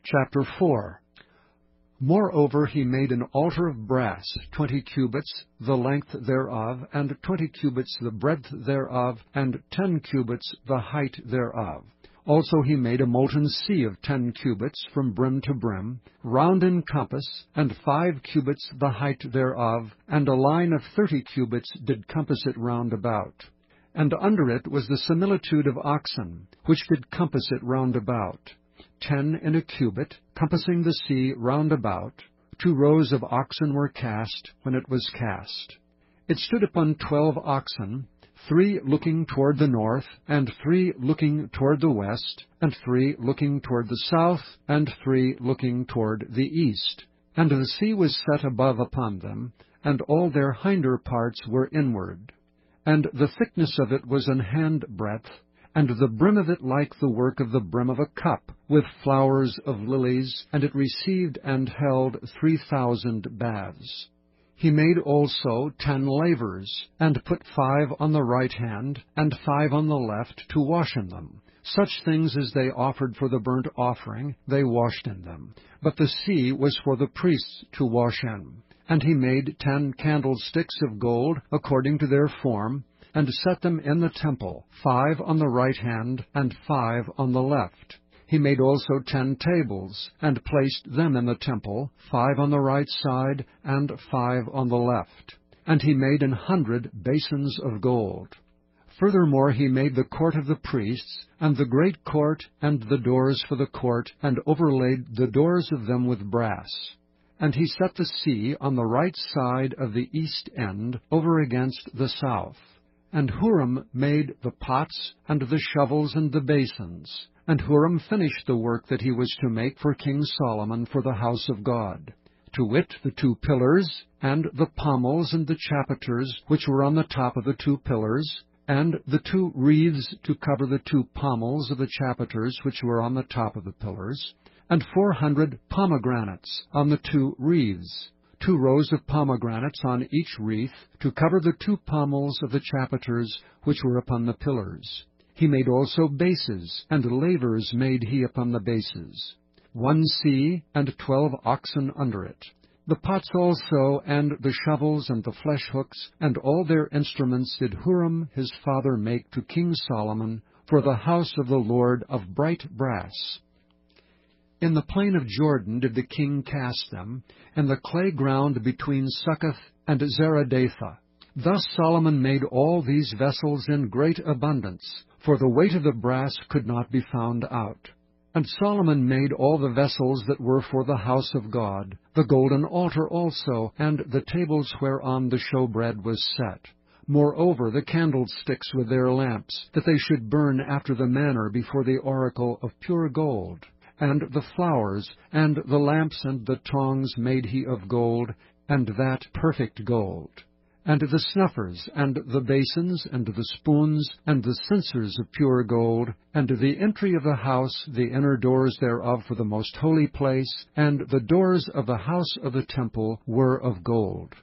Chapter 4. Moreover he made an altar of brass, 20 cubits the length thereof, and 20 cubits the breadth thereof, and 10 cubits the height thereof. Also he made a molten sea of 10 cubits from brim to brim, round in compass, and 5 cubits the height thereof, and a line of 30 cubits did compass it round about. And under it was the similitude of oxen, which did compass it round about. 10 in a cubit, compassing the sea round about. 2 rows of oxen were cast when it was cast. It stood upon 12 oxen, 3 looking toward the north, and 3 looking toward the west, and 3 looking toward the south, and 3 looking toward the east. And the sea was set above upon them, and all their hinder parts were inward. And the thickness of it was an handbreadth, and the brim of it like the work of the brim of a cup, with flowers of lilies, and it received and held 3,000 baths. He made also 10 lavers, and put 5 on the right hand, and 5 on the left, to wash in them. Such things as they offered for the burnt offering, they washed in them. But the sea was for the priests to wash in. And he made 10 candlesticks of gold, according to their form, and set them in the temple, 5 on the right hand, and 5 on the left. He made also 10 tables, and placed them in the temple, 5 on the right side, and 5 on the left. And he made 100 basins of gold. Furthermore he made the court of the priests, and the great court, and the doors for the court, and overlaid the doors of them with brass. And he set the sea on the right side of the east end, over against the south. And Huram made the pots, and the shovels, and the basins. And Huram finished the work that he was to make for King Solomon for the house of God, to wit, the 2 pillars, and the pommels and the chapiters which were on the top of the 2 pillars, and the 2 wreaths to cover the 2 pommels of the chapiters which were on the top of the pillars, and 400 pomegranates on the 2 wreaths, 2 rows of pomegranates on each wreath, to cover the 2 pommels of the chapiters which were upon the pillars. He made also bases, and lavers made he upon the bases. 1 sea, and 12 oxen under it. The pots also, and the shovels, and the flesh hooks, and all their instruments did Huram his father make to King Solomon for the house of the Lord of bright brass. In the plain of Jordan did the king cast them, in the clay ground between Succoth and Zeradatha. Thus Solomon made all these vessels in great abundance, for the weight of the brass could not be found out. And Solomon made all the vessels that were for the house of God, the golden altar also, and the tables whereon the showbread was set. Moreover the candlesticks with their lamps, that they should burn after the manner before the oracle of pure gold. And the flowers, and the lamps, and the tongs made he of gold, and that perfect gold. And the snuffers, and the basins, and the spoons, and the censers of pure gold, and the entry of the house, the inner doors thereof for the most holy place, and the doors of the house of the temple were of gold.